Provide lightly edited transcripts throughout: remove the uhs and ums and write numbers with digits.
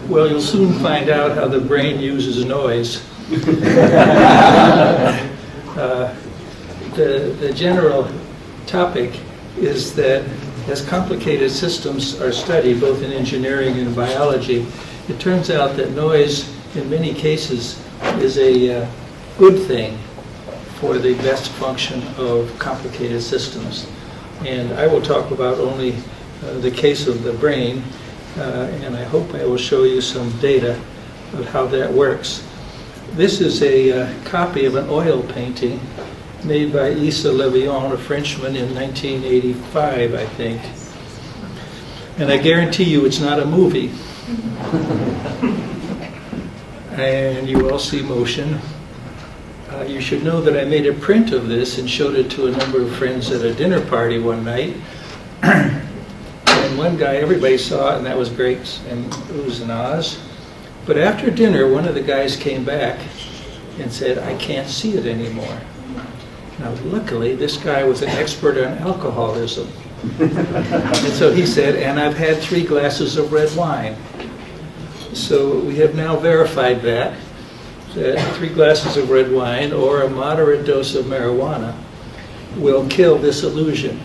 Well, you'll soon find out how the brain uses noise. The general topic is that as complicated systems are studied, both in engineering and biology, it turns out that noise, in many cases, is a good thing for the best function of complicated systems. And I will talk about only the case of the brain, and I hope I will show you some data of how that works. This is a copy of an oil painting made by Issa Levion, a Frenchman, in 1985, I think. And I guarantee you it's not a movie. And you all see motion. You should know that I made a print of this and showed it to a number of friends at a dinner party one night. And one guy, everybody saw it, and that was great, and oohs and ahs. But after dinner, one of the guys came back and said, "I can't see it anymore." Now, luckily, this guy was an expert on alcoholism. And so he said, "And I've had 3 glasses of red wine." So we have now verified that 3 glasses of red wine or a moderate dose of marijuana will kill this illusion.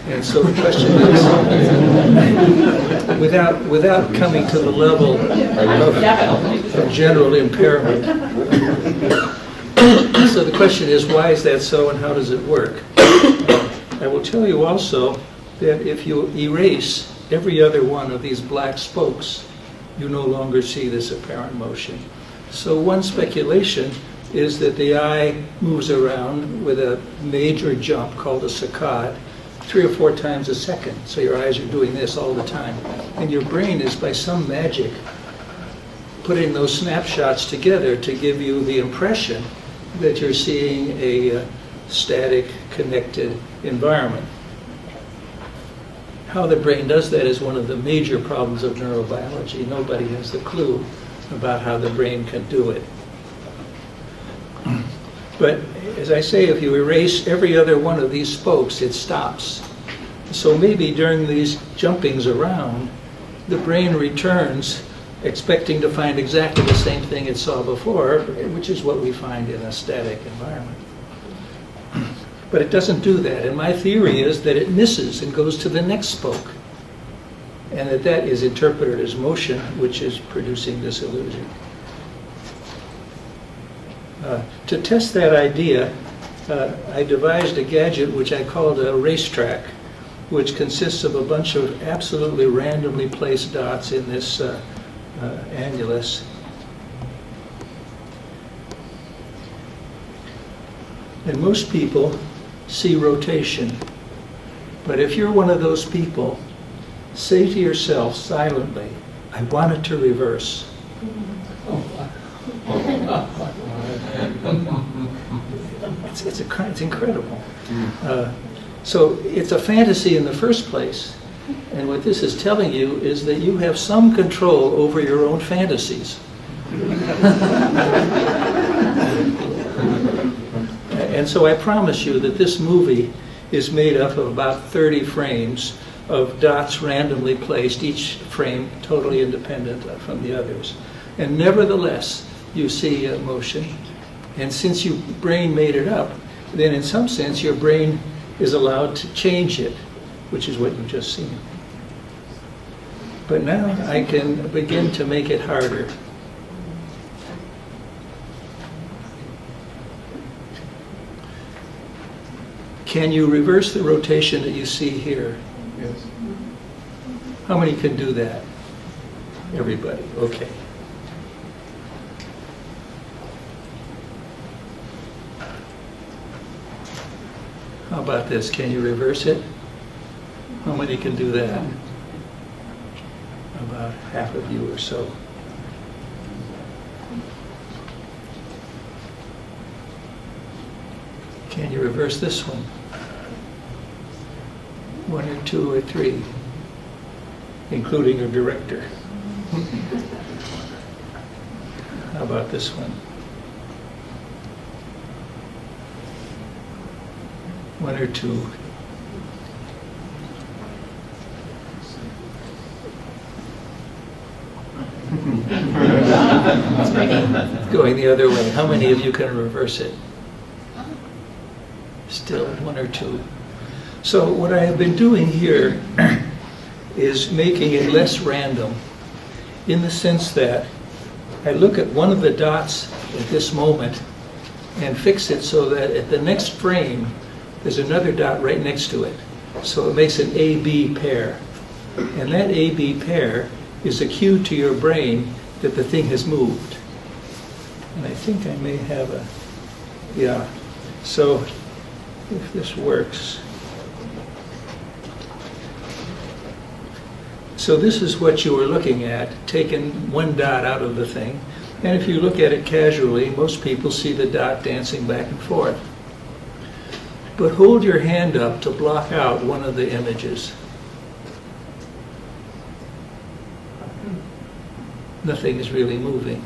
And so the question is, without coming to the level of general impairment, so the question is, why is that so and how does it work? I will tell you also that if you erase every other one of these black spokes, you no longer see this apparent motion. So one speculation is that the eye moves around with a major jump called a saccade 3 or 4 times a second. So your eyes are doing this all the time. And your brain is, by some magic, putting those snapshots together to give you the impression that you're seeing a static, connected environment. How the brain does that is one of the major problems of neurobiology. Nobody has a clue about how the brain can do it. But as I say, if you erase every other one of these spokes, it stops. So maybe during these jumpings around, the brain returns expecting to find exactly the same thing it saw before, which is what we find in a static environment. But it doesn't do that. And my theory is that it misses and goes to the next spoke, and that is interpreted as motion, which is producing this illusion. To test that idea, I devised a gadget which I called a racetrack, which consists of a bunch of absolutely randomly placed dots in this annulus. And most people see rotation. But if you're one of those people, say to yourself silently, "I want it to reverse." It's incredible. So it's a fantasy in the first place. And what this is telling you is that you have some control over your own fantasies. And so I promise you that this movie is made up of about 30 frames of dots randomly placed, each frame totally independent from the others. And nevertheless, you see motion. And since your brain made it up, then in some sense your brain is allowed to change it, which is what you've just seen. But now I can begin to make it harder. Can you reverse the rotation that you see here? Yes. How many can do that? Everybody. Okay. How about this? Can you reverse it? How many can do that? About half of you or so. Can you reverse this one? 1 or 2 or 3, including a director. How about this one? 1 or 2. going the other way. How many of you can reverse it? Still one or two. So what I have been doing here is making it less random, in the sense that I look at one of the dots at this moment and fix it so that at the next frame there's another dot right next to it. So it makes an A-B pair. And that A-B pair is a cue to your brain that the thing has moved. And I think I may have a, yeah. So if this works. So this is what you were looking at, taking one dot out of the thing. And if you look at it casually, most people see the dot dancing back and forth. But hold your hand up to block out one of the images. Nothing is really moving.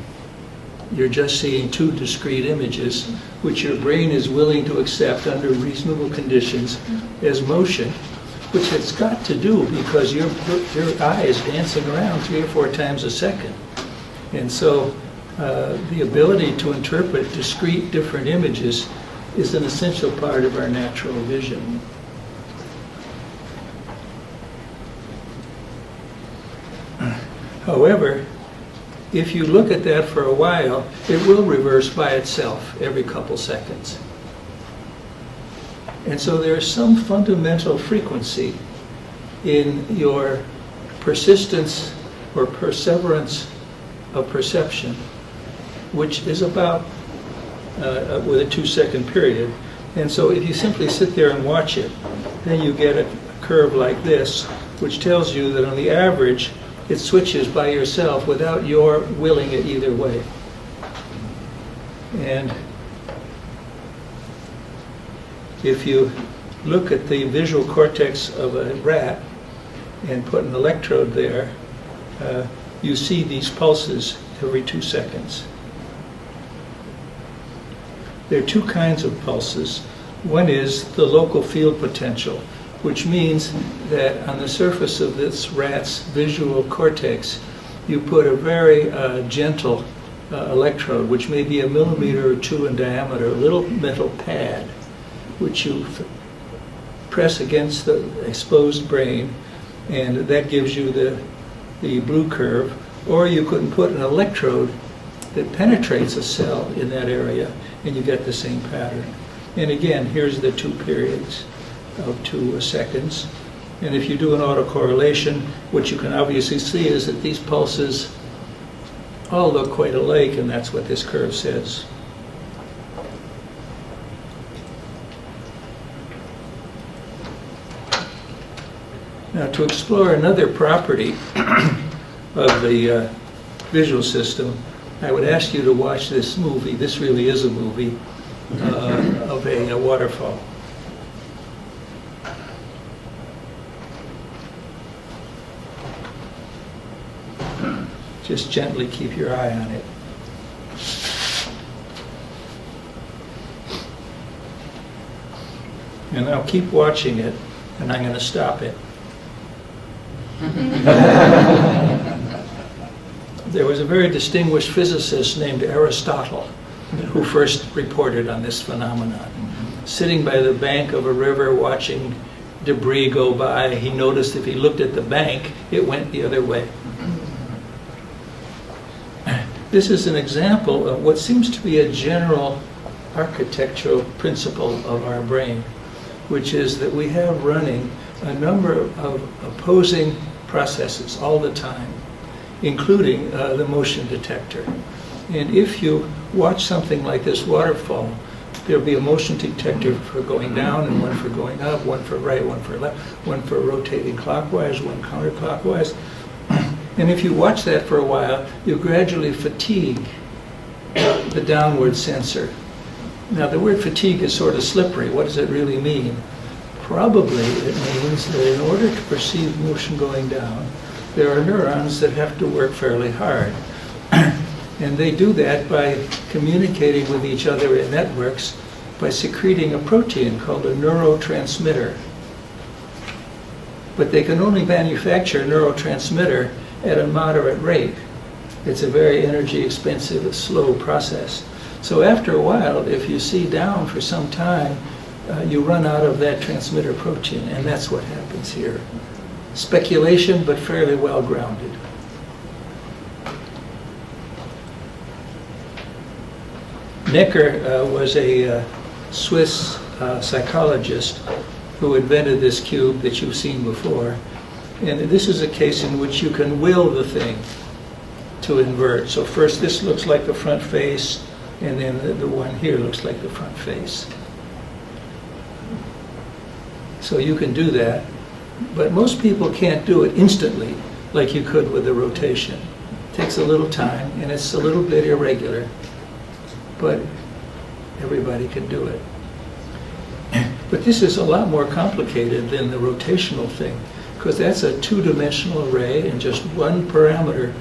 You're just seeing two discrete images, which your brain is willing to accept under reasonable conditions as motion, which it's got to do because your eye is dancing around 3 or 4 times a second. And so the ability to interpret discrete different images is an essential part of our natural vision. However, if you look at that for a while, it will reverse by itself every couple seconds. And so there's some fundamental frequency in your persistence or perseverance of perception, which is about with a 2-second period. And so if you simply sit there and watch it, then you get a curve like this, which tells you that on the average, it switches by yourself without your willing it either way. And if you look at the visual cortex of a rat and put an electrode there, you see these pulses every 2 seconds. There are 2 kinds of pulses. One is the local field potential, which means that on the surface of this rat's visual cortex, you put a very gentle electrode, which may be 1 millimeter or 2 in diameter, a little metal pad, which you press against the exposed brain, and that gives you the blue curve. Or you could put an electrode that penetrates a cell in that area, and you get the same pattern. And again, here's the 2 periods of 2 seconds. And if you do an autocorrelation, what you can obviously see is that these pulses all look quite alike, and that's what this curve says. Now, to explore another property of the visual system, I would ask you to watch this movie. This really is a movie of a waterfall. Just gently keep your eye on it. And I'll keep watching it, and I'm going to stop it. There was a very distinguished physicist named Aristotle who first reported on this phenomenon. Sitting by the bank of a river watching debris go by, he noticed if he looked at the bank, it went the other way. This is an example of what seems to be a general architectural principle of our brain, which is that we have running a number of opposing processes all the time, including the motion detector. And if you watch something like this waterfall, there'll be a motion detector for going down and one for going up, one for right, one for left, one for rotating clockwise, one counterclockwise. And if you watch that for a while, you gradually fatigue the downward sensor. Now, the word fatigue is sort of slippery. What does it really mean? Probably it means that in order to perceive motion going down, there are neurons that have to work fairly hard. And they do that by communicating with each other in networks by secreting a protein called a neurotransmitter. But they can only manufacture a neurotransmitter at a moderate rate. It's a very energy expensive, slow process. So after a while, if you see down for some time, you run out of that transmitter protein, and that's what happens here. Speculation, but fairly well grounded. Necker was a Swiss psychologist who invented this cube that you've seen before. And this is a case in which you can will the thing to invert. So first this looks like the front face, and then the one here looks like the front face. So you can do that, but most people can't do it instantly like you could with the rotation. It takes a little time, and it's a little bit irregular, but everybody can do it. But this is a lot more complicated than the rotational thing, because that's a two-dimensional array, and just one parameter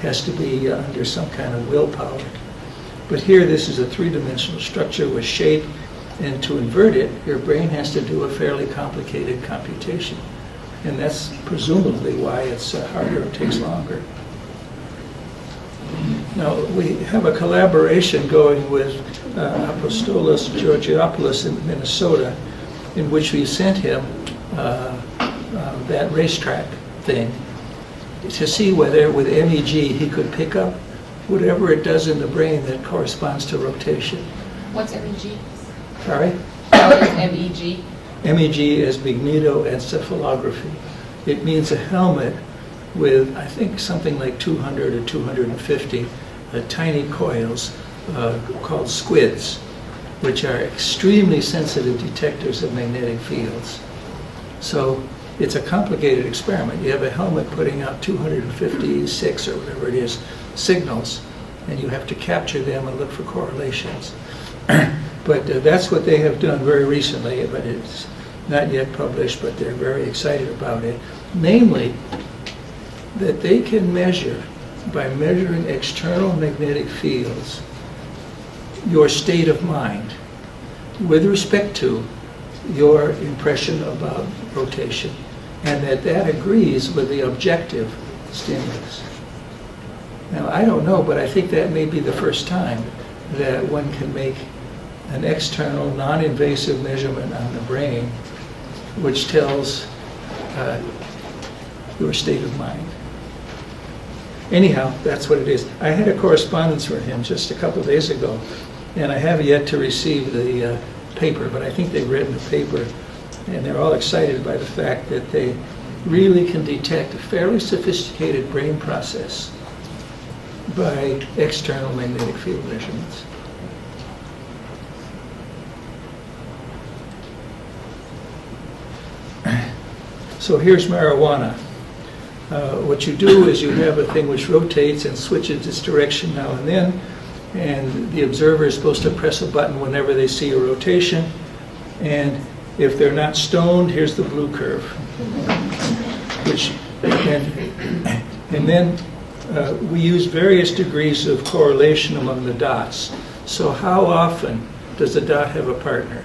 has to be under some kind of willpower. But here, this is a three-dimensional structure with shape, and to invert it, your brain has to do a fairly complicated computation. And that's presumably why it's harder and takes longer. Now, we have a collaboration going with Apostolos Georgiopoulos in Minnesota, in which we sent him that racetrack thing to see whether with MEG he could pick up whatever it does in the brain that corresponds to rotation. What's MEG? Sorry? What is MEG? MEG is magnetoencephalography. It means a helmet with, I think, something like 200 or 250 tiny coils called squids, which are extremely sensitive detectors of magnetic fields. So it's a complicated experiment. You have a helmet putting out 256 or whatever it is signals, and you have to capture them and look for correlations. But that's what they have done very recently, but it's not yet published, but they're very excited about it. Namely, that they can measure, by measuring external magnetic fields, your state of mind with respect to your impression about rotation, and that agrees with the objective stimulus. Now, I don't know, but I think that may be the first time that one can make an external, non-invasive measurement on the brain which tells your state of mind. Anyhow, that's what it is. I had a correspondence from him just a couple days ago, and I have yet to receive the paper, but I think they've written a paper, and they're all excited by the fact that they really can detect a fairly sophisticated brain process by external magnetic field measurements. So here's marijuana. What you do is you have a thing which rotates and switches its direction now and then, and the observer is supposed to press a button whenever they see a rotation, and if they're not stoned, here's the blue curve. And then we use various degrees of correlation among the dots. So how often does a dot have a partner?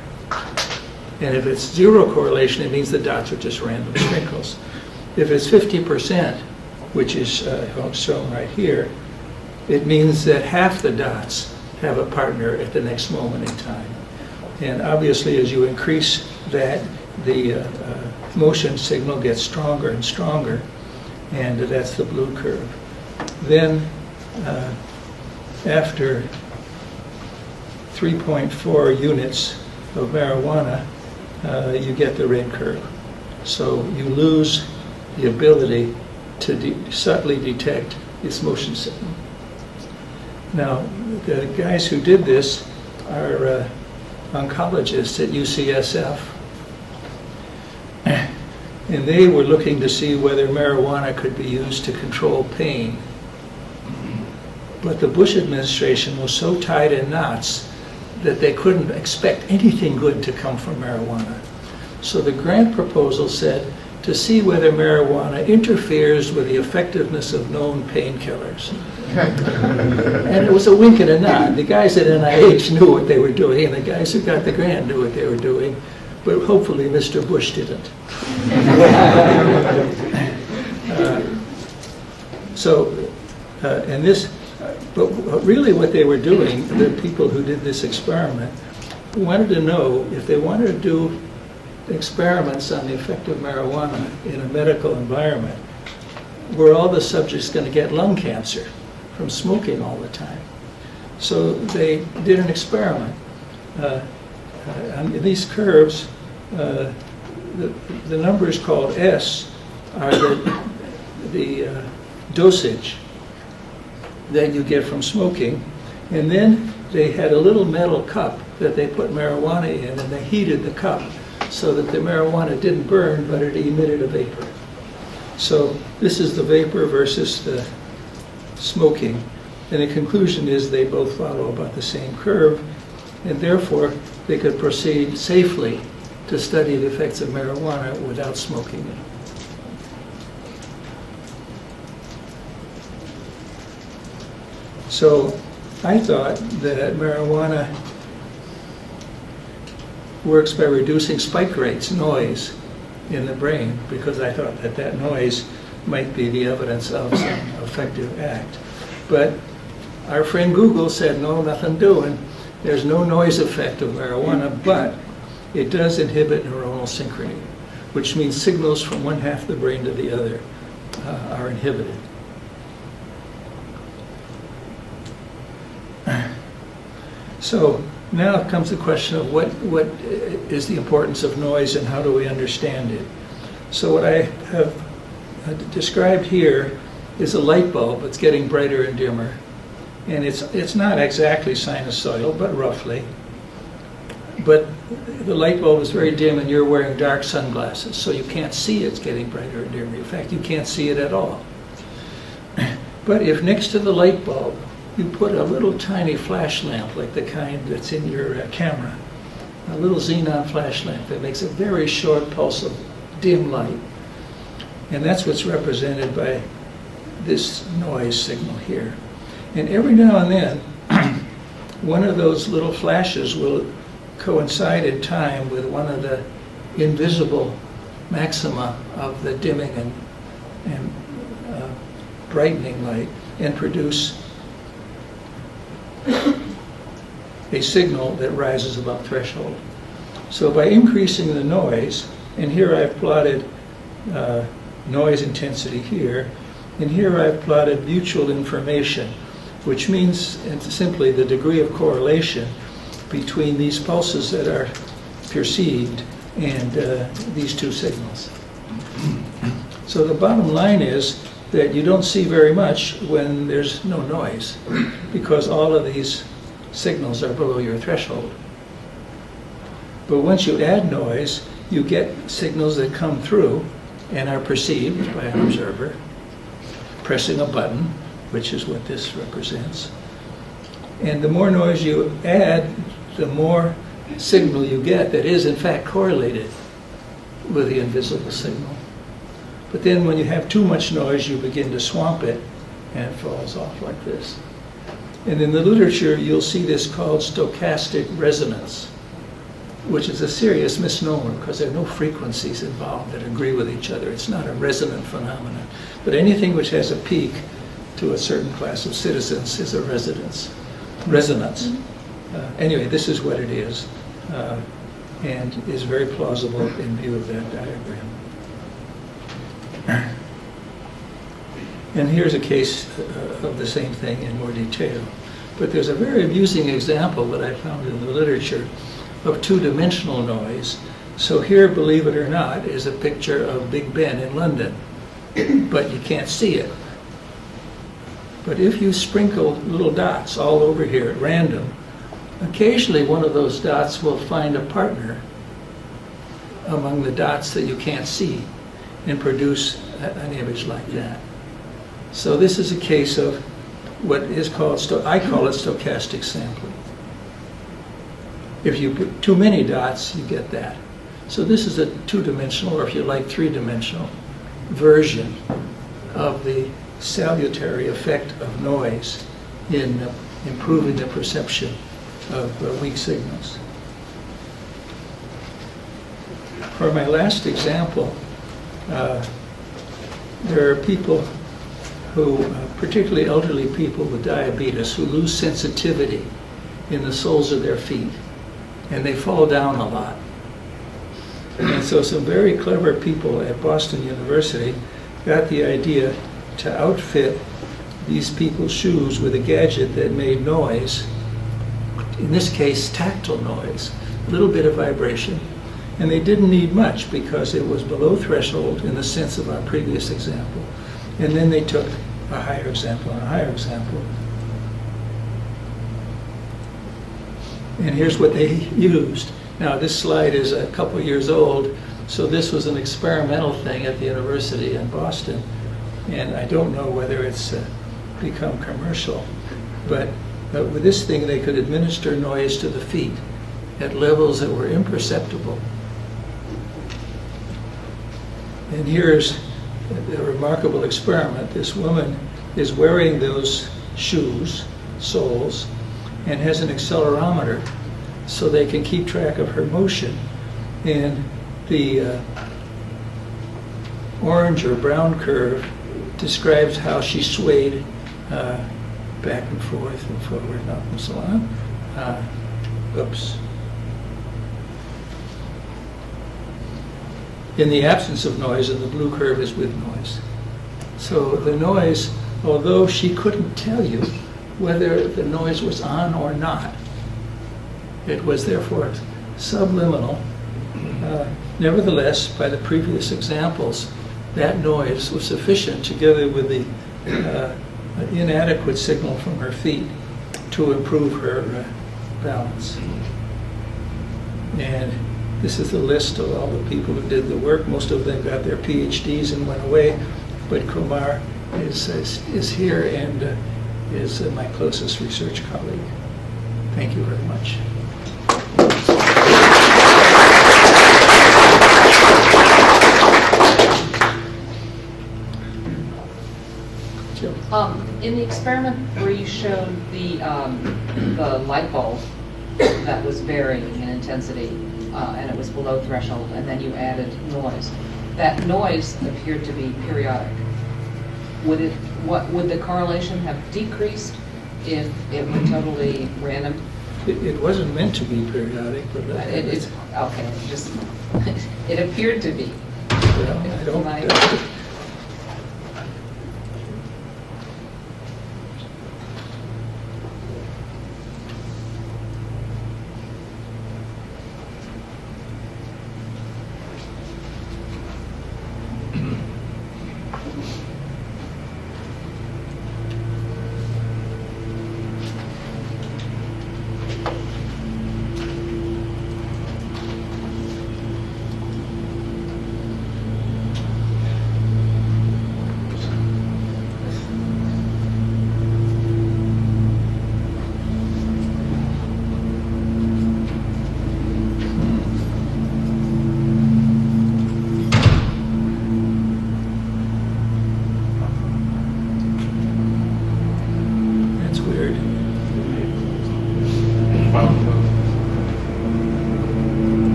And if it's zero correlation, it means the dots are just random sprinkles. If it's 50%, which is shown right here, it means that half the dots have a partner at the next moment in time. And obviously, as you increase that, the motion signal gets stronger and stronger, and that's the blue curve. Then, after 3.4 units of marijuana, you get the red curve. So you lose the ability to subtly detect its motion signal. Now, the guys who did this are oncologists at UCSF, and they were looking to see whether marijuana could be used to control pain. But the Bush administration was so tied in knots that they couldn't expect anything good to come from marijuana. So the grant proposal said to see whether marijuana interferes with the effectiveness of known painkillers. And it was a wink and a nod. The guys at NIH knew what they were doing, and the guys who got the grant knew what they were doing, but hopefully Mr. Bush didn't. So And this, but really what they were doing, the people who did this experiment, wanted to know if they wanted to do experiments on the effect of marijuana in a medical environment, were all the subjects going to get lung cancer from smoking all the time? So they did an experiment. On these curves, the numbers called S are the dosage that you get from smoking, and then they had a little metal cup that they put marijuana in, and they heated the cup so that the marijuana didn't burn, but it emitted a vapor. So this is the vapor versus the smoking, and the conclusion is they both follow about the same curve, and therefore they could proceed safely to study the effects of marijuana without smoking it. So I thought that marijuana works by reducing spike rates, noise, in the brain, because I thought that that noise might be the evidence of some effective act. But our friend Google said, no, nothing doing. There's no noise effect of marijuana, but it does inhibit neuronal synchrony, which means signals from one half of the brain to the other are inhibited. So now comes the question of what is the importance of noise and how do we understand it? So what I have described here is a light bulb. It's getting brighter and dimmer. And it's not exactly sinusoidal, but roughly. But the light bulb is very dim and you're wearing dark sunglasses, so you can't see it's getting brighter and dimmer. In fact, you can't see it at all. But if next to the light bulb you put a little tiny flash lamp, like the kind that's in your camera, a little xenon flash lamp that makes a very short pulse of dim light. And that's what's represented by this noise signal here. And every now and then, one of those little flashes will coincide in time with one of the invisible maxima of the dimming and brightening light and produce a signal that rises above threshold. So by increasing the noise, and here I've plotted noise intensity here, and here I've plotted mutual information, which means simply the degree of correlation between these pulses that are perceived and these two signals. So the bottom line is that you don't see very much when there's no noise, because all of these signals are below your threshold. But once you add noise, you get signals that come through and are perceived by an observer, pressing a button, which is what this represents. And the more noise you add, the more signal you get that is in fact correlated with the invisible signal. But then when you have too much noise, you begin to swamp it, and it falls off like this. And in the literature, you'll see this called stochastic resonance, which is a serious misnomer because there are no frequencies involved that agree with each other. It's not a resonant phenomenon. But anything which has a peak to a certain class of citizens is a resonance. Anyway, this is what it is, and is very plausible in view of that diagram. And here's a case of the same thing in more detail. But there's a very amusing example that I found in the literature of two-dimensional noise. So here, believe it or not, is a picture of Big Ben in London, but you can't see it. But if you sprinkle little dots all over here at random, occasionally one of those dots will find a partner among the dots that you can't see and produce an image like that. So this is a case of what is called, I call it stochastic sampling. If you put too many dots, you get that. So this is a two-dimensional, or if you like, three-dimensional version of the salutary effect of noise in improving the perception of weak signals. For my last example, there are people who, particularly elderly people with diabetes, who lose sensitivity in the soles of their feet, and they fall down a lot. And so some very clever people at Boston University got the idea to outfit these people's shoes with a gadget that made noise, in this case tactile noise, a little bit of vibration. And they didn't need much because it was below threshold in the sense of our previous example. And then they took a higher example and a higher example. And here's what they used. Now this slide is a couple years old, so this was an experimental thing at the university in Boston. And I don't know whether it's become commercial, but with this thing they could administer noise to the feet at levels that were imperceptible. And here's a remarkable experiment. This woman is wearing those shoes, soles, and has an accelerometer so they can keep track of her motion. And the orange or brown curve describes how she swayed back and forth and forward and up and so on. Oops. In the absence of noise, and the blue curve is with noise. So the noise, although she couldn't tell you whether the noise was on or not, it was therefore subliminal. Nevertheless, by the previous examples, that noise was sufficient, together with the inadequate signal from her feet, to improve her balance. And this is the list of all the people who did the work. Most of them got their PhDs and went away, but Kumar is here and is my closest research colleague. Thank you very much. In the experiment where you showed the light bulb that was varying in intensity and it was below threshold, and then you added noise, that noise appeared to be periodic. Would the correlation have decreased if it were totally random? It wasn't meant to be periodic, but It's okay. Just it appeared to be. Well, I don't.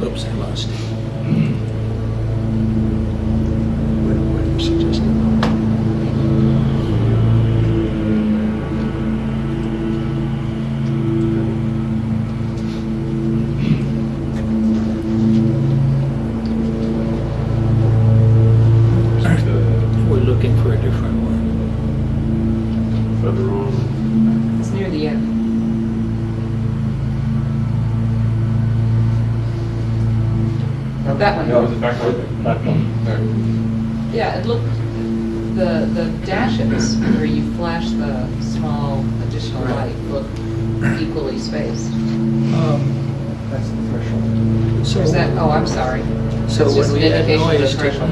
Oops, I lost it. What are you suggesting? We're looking for a different one. Further on. It's near the end. That one. Yeah, was it back there? Yeah, it looked, the dashes where you flash the small additional light look equally spaced. That's the threshold. So, Is that, oh, I'm sorry. so It's just when an we add indication of noise the threshold.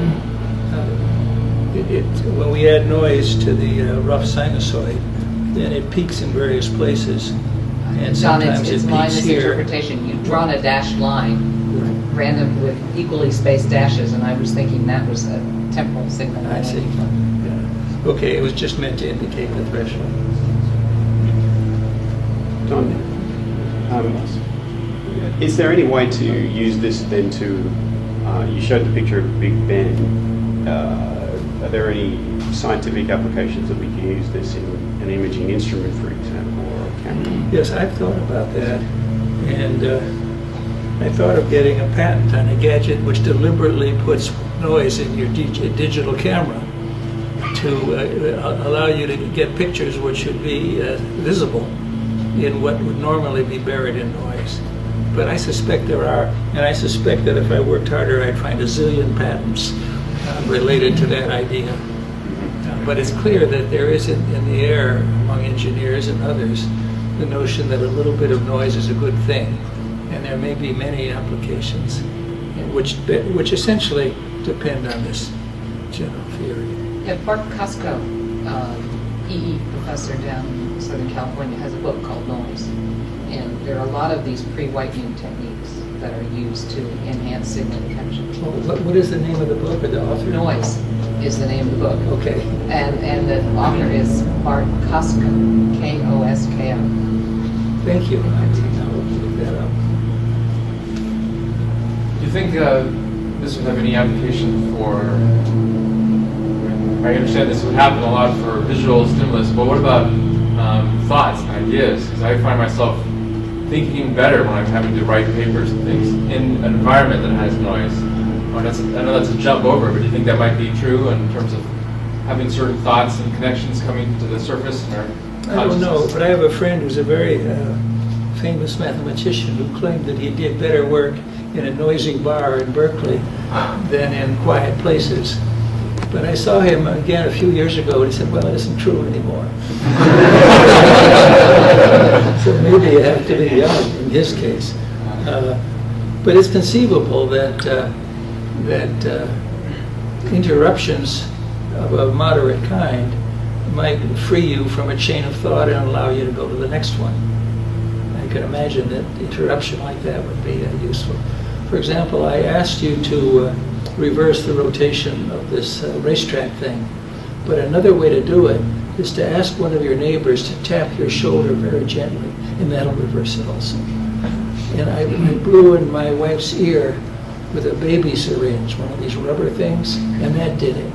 when we add noise to the rough sinusoid, then it peaks in various places. And John, sometimes it's it my peaks here. misinterpretation. You've drawn a dashed line, random with equally spaced dashes, and I was thinking that was a temporal signal. I see. Yeah. Okay, it was just meant to indicate the threshold. John, is there any way to use this then to, you showed the picture of Big Ben, are there any scientific applications that we can use this in an imaging instrument, for example, or a camera? Yes, I've thought about that, and I thought of getting a patent on a gadget which deliberately puts noise in your digital camera to allow you to get pictures which should be visible in what would normally be buried in noise. But I suspect there are, and I suspect that if I worked harder, I'd find a zillion patents related to that idea. But it's clear that there is in the air among engineers and others the notion that a little bit of noise is a good thing, and there may be many applications which essentially depend on this general theory. Yeah, Bart Costco, EE professor down in Southern California, has a book called Noise. And there are a lot of these pre-whitening techniques that are used to enhance signal detection. What is the name of the book or the author? Noise is the name of the book. Okay. And the author is Bart Costco, K-O-S-K-O. Thank you. I'll look that up. Do you think this would have any application for, I understand this would happen a lot for visual stimulus, but what about thoughts and ideas? Because I find myself thinking better when I'm having to write papers and things in an environment that has noise. I know that's a jump over, but do you think that might be true in terms of having certain thoughts and connections coming to the surface in our consciousness? I don't know, but I have a friend who's a very famous mathematician who claimed that he did better work in a noisy bar in Berkeley than in quiet places. But I saw him again a few years ago, and he said, well, it isn't true anymore. So maybe you have to be young in his case. But it's conceivable that interruptions of a moderate kind might free you from a chain of thought and allow you to go to the next one. I can imagine that interruption like that would be useful. For example, I asked you to reverse the rotation of this racetrack thing. But another way to do it is to ask one of your neighbors to tap your shoulder very gently, and that'll reverse it also. And I blew in my wife's ear with a baby syringe, one of these rubber things, and that did it.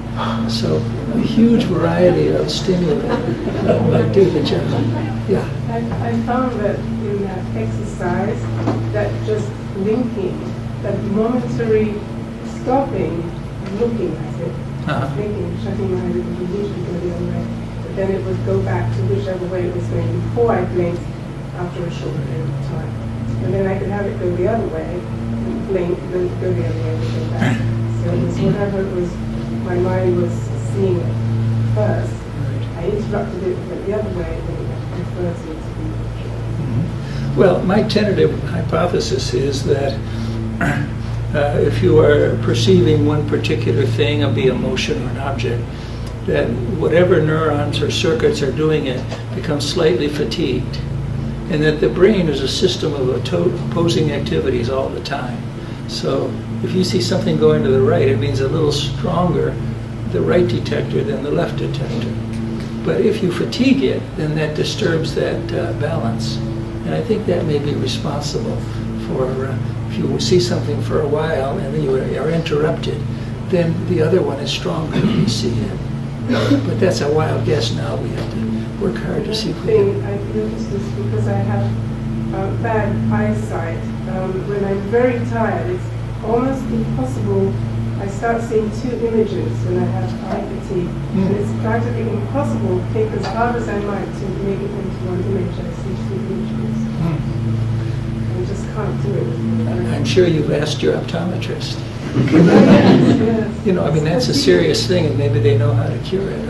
So a huge variety of stimuli might do the job. Yeah. I found that in that exercise, that just linking, that momentary stopping, looking at it, thinking, shutting my eyes, it would usually go the other way. But then it would go back to whichever way it was going before I blinked after a short period of time. And then I could have it go the other way, and blink, then go the other way and go back. So it was whatever it was, my mind was seeing it first. I interrupted it, went the other way, and then it refers it to be. Well, my tentative hypothesis is that if you are perceiving one particular thing, be a motion or an object, that whatever neurons or circuits are doing it becomes slightly fatigued, and that the brain is a system of opposing activities all the time. So if you see something going to the right, it means a little stronger the right detector than the left detector. But if you fatigue it, then that disturbs that balance. And I think that may be responsible for if you see something for a while and then you are interrupted, then the other one is stronger when you see it. But that's a wild guess now. We have to work hard to see if we can. I've noticed this because I have bad eyesight. When I'm very tired, it's almost impossible. I start seeing two images when I have eye fatigue. And it's practically impossible to think as hard as I might to make it into one image. I see two images. I just can't do it. I'm sure you've asked your optometrist. Yes. You know, I mean, that's a serious thing, and maybe they know how to cure it.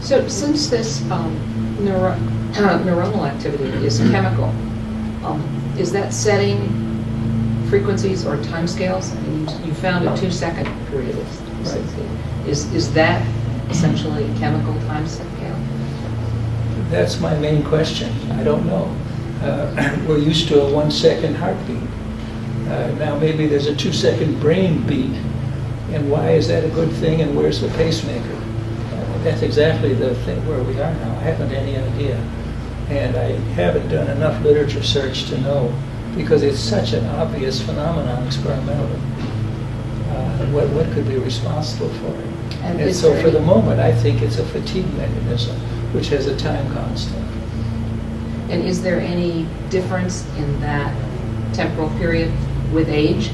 So since this neuronal activity is chemical, is that setting frequencies or timescales? I mean, you found a 2-second period. Right. Is that essentially a chemical time scale? That's my main question. I don't know. We're used to a 1 second heartbeat. Now maybe there's a 2 second brain beat. And why is that a good thing, and where's the pacemaker? That's exactly the thing where we are now. I haven't any idea. And I haven't done enough literature search to know, because it's such an obvious phenomenon experimentally. What could be responsible for it? And so for the moment, I think it's a fatigue mechanism, which has a time constant. And is there any difference in that temporal period with age?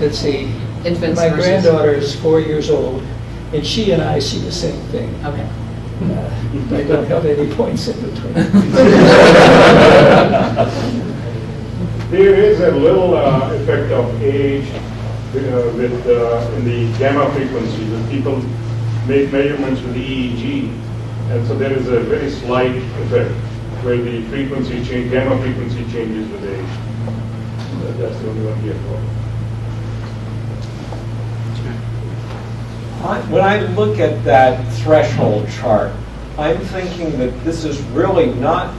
Let's see. Infants My versus- granddaughter is 4 years old, and she and I see the same thing. Okay. I don't have any points in between. There is a little effect of age with in the gamma frequency. When people make measurements with the EEG, and so there is a very slight effect where the frequency change, gamma frequency changes with age. That's the only one here for. When I look at that threshold chart, I'm thinking that this is really not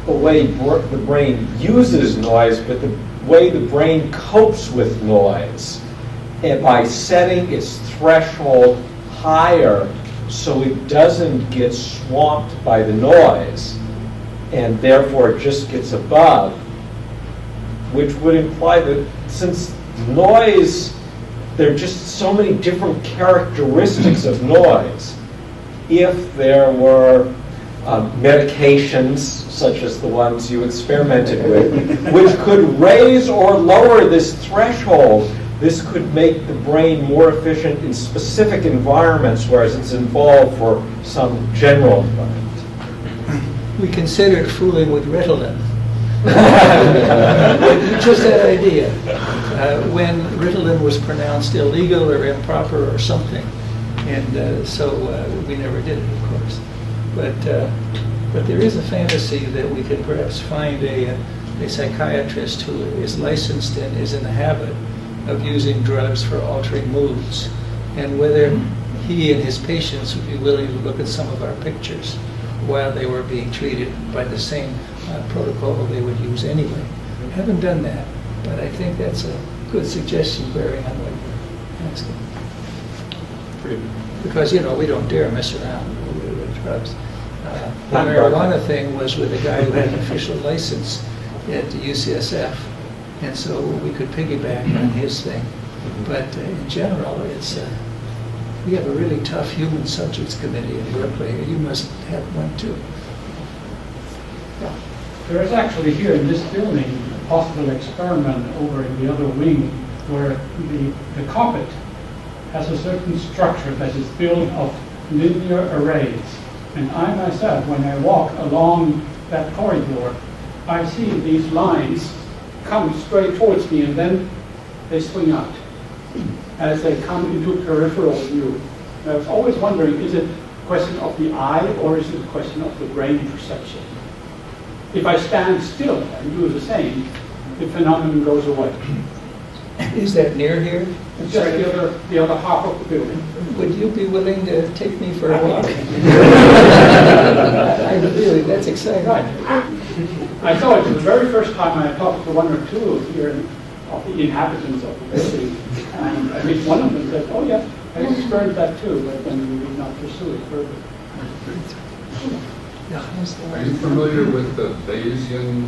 the way the brain uses noise, but the way the brain copes with noise, and by setting its threshold higher so it doesn't get swamped by the noise, and therefore it just gets above, which would imply that since noise, there are just so many different characteristics of noise. If there were medications, such as the ones you experimented with, which could raise or lower this threshold, this could make the brain more efficient in specific environments, whereas it's involved for some general environment. We considered fooling with Ritalin. Just that idea. When Ritalin was pronounced illegal or improper or something, and so we never did it, of course. But there is a fantasy that we could perhaps find a psychiatrist who is licensed and is in the habit of using drugs for altering moods, and whether he and his patients would be willing to look at some of our pictures while they were being treated by the same protocol they would use anyway. I haven't done that, but I think that's a good suggestion bearing on what you're asking. Because, we don't dare mess around with drugs. The marijuana thing was with a guy who had an official license at UCSF, and so we could piggyback on his thing. But in general, we have a really tough human subjects committee at Berkeley. You must have one too. There is actually here in this building a possible experiment over in the other wing where the carpet has a certain structure that is built of linear arrays. And I myself, when I walk along that corridor, I see these lines come straight towards me and then they swing out as they come into peripheral view. And I was always wondering, is it a question of the eye or is it a question of the brain perception? If I stand still and do the same, the phenomenon goes away. Is that near here? It's just the other half of the building. Would you be willing to take me for a walk? That's exciting. Right. I saw it the very first time I talked to one or two here of the inhabitants of the building. And at least one of them said, oh yeah, I experienced that too, but then we did not pursue it further. Are you familiar with the Bayesian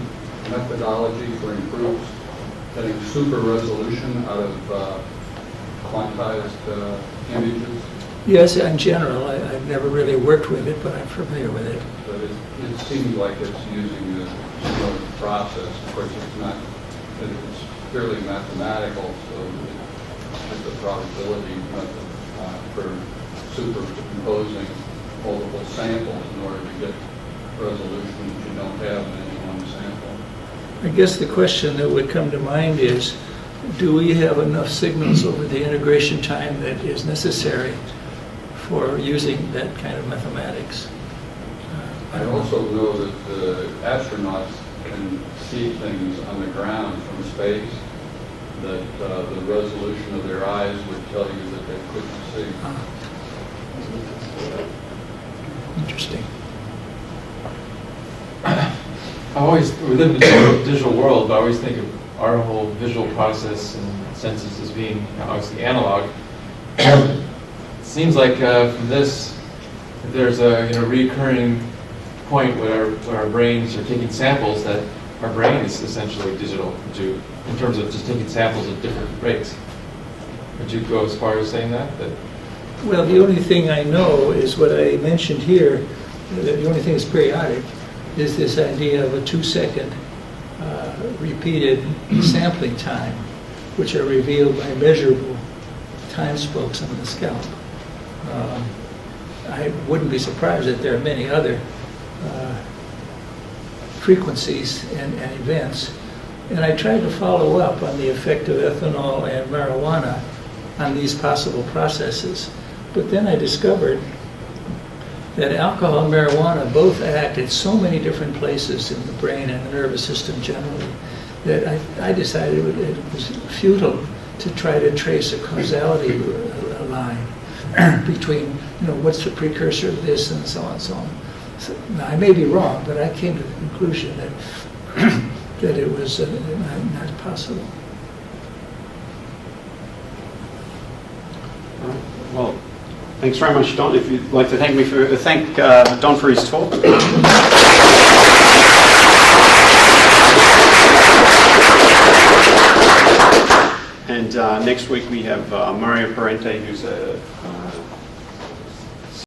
methodology for improved getting super resolution out of quantized images? Yes, in general. I've never really worked with it, but I'm familiar with it. But it seems like it's using a similar process. Of course, it's purely mathematical, so it's a probability method for superimposing multiple samples in order to get resolution that you don't have in any one sample. I guess the question that would come to mind is, do we have enough signals over the integration time that is necessary for using that kind of mathematics? I also know that the astronauts can see things on the ground from space that the resolution of their eyes would tell you that they couldn't see. Interesting. We live in a digital world, but I always think of our whole visual process and senses as being obviously analog. It seems like from this, there's a recurring point where our brains are taking samples, that our brain is essentially digital in terms of just taking samples at different rates. Would you go as far as saying that? Well, the only thing I know is what I mentioned here. The only thing that's periodic is this idea of a 2-second repeated sampling time, which are revealed by measurable time spokes on the scalp. I wouldn't be surprised that there are many other frequencies and events. And I tried to follow up on the effect of ethanol and marijuana on these possible processes. But then I discovered that alcohol and marijuana both act at so many different places in the brain and the nervous system generally that I decided it was futile to try to trace a causality line between, what's the precursor of this and so on and so on. So, now, I may be wrong, but I came to the conclusion that that it was not possible. Well, thanks very much, Don. If you'd like to thank Don for his talk. And next week we have Mario Parente, who's a